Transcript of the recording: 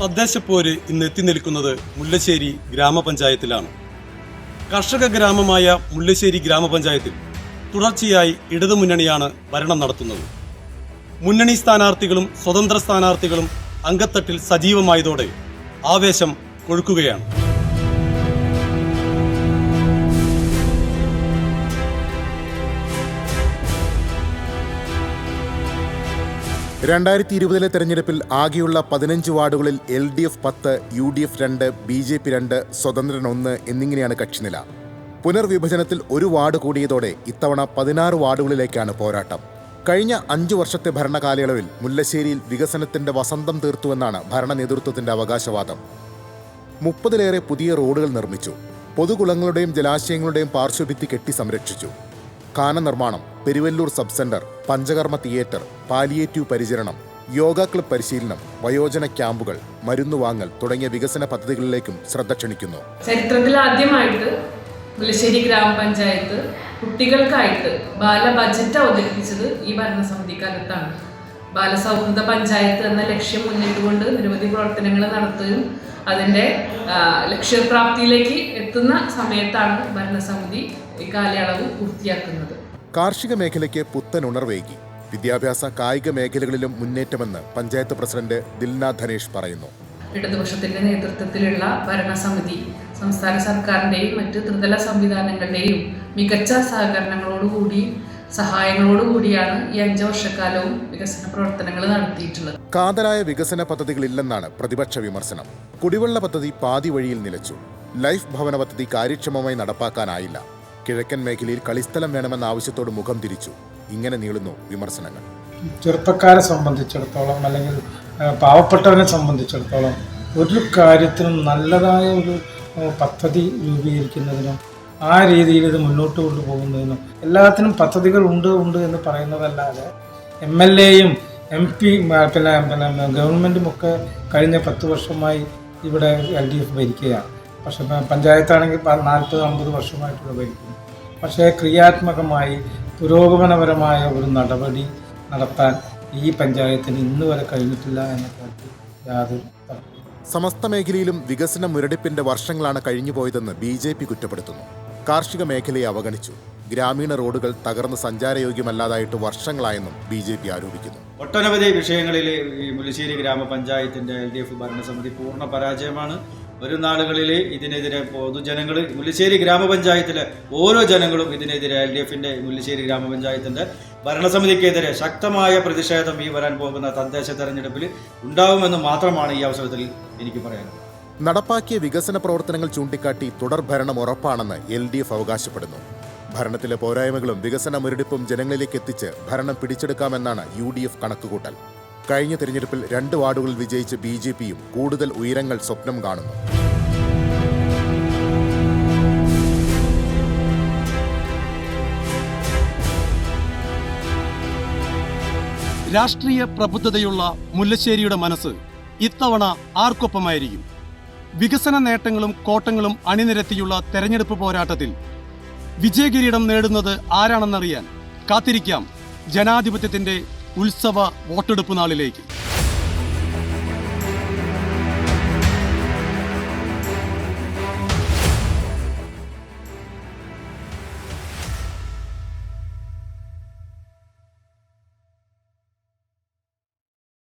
തദ്ദേശപ്പോര് ഇന്ന് എത്തി നിൽക്കുന്നത് മുല്ലശ്ശേരി ഗ്രാമപഞ്ചായത്തിലാണ്. കർഷക ഗ്രാമമായ മുല്ലശ്ശേരി ഗ്രാമപഞ്ചായത്തിൽ തുടർച്ചയായി ഇടതുമുന്നണിയാണ് ഭരണം നടത്തുന്നത്. മുന്നണി സ്ഥാനാർത്ഥികളും സ്വതന്ത്ര സ്ഥാനാർത്ഥികളും അങ്കത്തട്ടിൽ സജീവമായതോടെ ആവേശം കൊഴുക്കുകയാണ്. 2020 തെരഞ്ഞെടുപ്പിൽ ആകെയുള്ള 15 വാർഡുകളിൽ LDF 10, UDF 2, BJP 2, സ്വതന്ത്രൻ 1 എന്നിങ്ങനെയാണ് കക്ഷിനില. പുനർവിഭജനത്തിൽ ഒരു വാർഡ് കൂടിയതോടെ ഇത്തവണ 16 വാർഡുകളിലേക്കാണ് പോരാട്ടം. കഴിഞ്ഞ 5 വർഷത്തെ ഭരണകാലയളവിൽ മുല്ലശ്ശേരിയിൽ വികസനത്തിന്റെ വസന്തം തീർത്തുവെന്നാണ് ഭരണ നേതൃത്വത്തിന്റെ അവകാശവാദം. 30-ലേറെ പുതിയ റോഡുകൾ നിർമ്മിച്ചു. പൊതുകുളങ്ങളുടെയും ജലാശയങ്ങളുടെയും പാർശ്വഭിത്തി കെട്ടി സംരക്ഷിച്ചു. കാന നിർമ്മാണം, Peruvallur sub centre, panchakarma theatre, palliative പരിചരണം, യോഗ ക്ലബ് പരിശീലനം, വയോജന ക്യാമ്പുകൾ, മരുന്ന് വാങ്ങൽ തുടങ്ങിയ വികസന പദ്ധതികളിലേക്കും ശ്രദ്ധ ക്ഷണിക്കുന്നു. ചരിത്രത്തിൽ ആദ്യമായിട്ട് മുല്ലശ്ശേരി ഗ്രാമപഞ്ചായത്ത് കുട്ടികൾക്കായിട്ട് ബാല ബജറ്റ് അവതരിപ്പിച്ചത് ഈ ഭരണസമിതി കാലത്താണ്. ബാലസൗഹൃദ പഞ്ചായത്ത് എന്ന ലക്ഷ്യം മുന്നിട്ടുകൊണ്ട് നിരവധി പ്രവർത്തനങ്ങൾ നടത്തുകയും അതിൻ്റെ ലക്ഷ്യപ്രാപ്തിയിലേക്ക് എത്തുന്ന സമയത്താണ് ഭരണസമിതി കാലയളവ് പൂർത്തിയാക്കുന്നത്. കാർഷിക മേഖലയ്ക്ക് പുത്തൻ ഉണർവേകി. വിദ്യാഭ്യാസ കായിക മേഖലകളിലും മുന്നേറ്റമെന്ന് പഞ്ചായത്ത് പ്രസിഡന്റ് ദിൽന ധനേഷ് പറയുന്നു. ഇടതുപക്ഷത്തിന്റെ നേതൃത്വത്തിലുള്ള ഭരണസമിതി സംസ്ഥാന സർക്കാരിന്റെയും മറ്റ് ത്രിതല സംവിധാനങ്ങളുടെയും മികച്ച സഹായങ്ങളോടുകൂടിയാണ് ഈ 5 വർഷക്കാലവും വികസന പ്രവർത്തനങ്ങൾ നടത്തിയിട്ടുള്ളത്. കാതലായ വികസന പദ്ധതികളില്ലെന്നാണ് പ്രതിപക്ഷ വിമർശനം. കുടിവെള്ള പദ്ധതി പാതി വഴിയിൽ നിലച്ചു. ലൈഫ് ഭവന പദ്ധതി കാര്യക്ഷമമായി നടപ്പാക്കാനായില്ല. കിഴക്കൻ മേഖലയിൽ കളിസ്ഥലം വേണമെന്ന ആവശ്യത്തോട് മുഖം തിരിച്ചു. ഇങ്ങനെ നീളുന്നു വിമർശനങ്ങൾ. ചെറുപ്പക്കാരെ സംബന്ധിച്ചിടത്തോളം അല്ലെങ്കിൽ പാവപ്പെട്ടവരെ സംബന്ധിച്ചിടത്തോളം ഒരു കാര്യത്തിനും നല്ലതായ ഒരു പദ്ധതി രൂപീകരിക്കുന്നതിനും ആ രീതിയിൽ ഇത് മുന്നോട്ട് കൊണ്ടുപോകുന്നതിനും എല്ലാത്തിനും പദ്ധതികൾ ഉണ്ട് എന്ന് പറയുന്നതല്ലാതെ MLAയും MP പിന്നെ ഗവൺമെൻറ്റും ഒക്കെ കഴിഞ്ഞ 10 വർഷമായി ഇവിടെ LDF ഭരിക്കുകയാണ്. പക്ഷേ പഞ്ചായത്താണെങ്കിൽ 40-50 വർഷമായിട്ടുള്ള ഭരിക്കുന്നു. പക്ഷേ ക്രിയാത്മകമായി പുരോഗമനപരമായ ഒരു നടപടി നടത്താൻ ഈ പഞ്ചായത്തിന് ഇന്ന് വരെ കഴിഞ്ഞിട്ടില്ല എന്ന കാര്യത്തിൽ യാതൊരു തർക്കവും. സമസ്ത മേഖലയിലും വികസന മുരടിപ്പിന്റെ വർഷങ്ങളാണ് കഴിഞ്ഞുപോയതെന്ന് BJP കുറ്റപ്പെടുത്തുന്നു. കാർഷിക മേഖലയെ അവഗണിച്ചു. ഗ്രാമീണ റോഡുകൾ തകർന്ന് സഞ്ചാരയോഗ്യമല്ലാതായിട്ട് വർഷങ്ങളായെന്നും BJP ആരോപിക്കുന്നു. ഒട്ടനവധി വിഷയങ്ങളിൽ ഈ മുല്ലശ്ശേരി ഗ്രാമപഞ്ചായത്തിന്റെ LDF ഭരണസമിതി പൂർണ്ണ പരാജയമാണ്. വരും നാളുകളിൽ ഇതിനെതിരെ പൊതുജനങ്ങൾ, മുല്ലശ്ശേരി ഗ്രാമപഞ്ചായത്തിലെ ഓരോ ജനങ്ങളും ഇതിനെതിരെ LDFന്റെ മുല്ലശ്ശേരി ഗ്രാമപഞ്ചായത്തിന്റെ ഭരണസമിതിക്കെതിരെ ശക്തമായ പ്രതിഷേധം ഈ വരാൻ പോകുന്ന തദ്ദേശ തെരഞ്ഞെടുപ്പിൽ ഉണ്ടാവുമെന്ന് മാത്രമാണ് ഈ അവസരത്തിൽ എനിക്ക് പറയാനുള്ളത്. നടപ്പാക്കിയ വികസന പ്രവർത്തനങ്ങൾ ചൂണ്ടിക്കാട്ടി തുടർ ഭരണം ഉറപ്പാണെന്ന് LDF അവകാശപ്പെടുന്നു. ഭരണത്തിലെ പോരായ്മകളും വികസന മുരടിപ്പും ജനങ്ങളിലേക്ക് എത്തിച്ച് ഭരണം പിടിച്ചെടുക്കാമെന്നാണ് UDF കണക്കുകൂട്ടൽ. കഴിഞ്ഞ തിരഞ്ഞെടുപ്പിൽ 2 വാർഡുകളിൽ വിജയിച്ച BJPയും കൂടുതൽ ഉയരങ്ങൾ സ്വപ്നം കാണുന്നു. രാഷ്ട്രീയ പ്രബുദ്ധതയുള്ള മുല്ലശ്ശേരിയുടെ മനസ്സ് ഇത്തവണ ആർക്കൊപ്പമായിരിക്കും? വികസന നേട്ടങ്ങളും കോട്ടങ്ങളും അണിനിരത്തിയുള്ള തെരഞ്ഞെടുപ്പ് പോരാട്ടത്തിൽ വിജയകിരീടം നേടുന്നത് ആരാണെന്നറിയാൻ കാത്തിരിക്കാം ജനാധിപത്യത്തിന്റെ ഉത്സവ വോട്ടെടുപ്പ് നാളിലേക്ക്.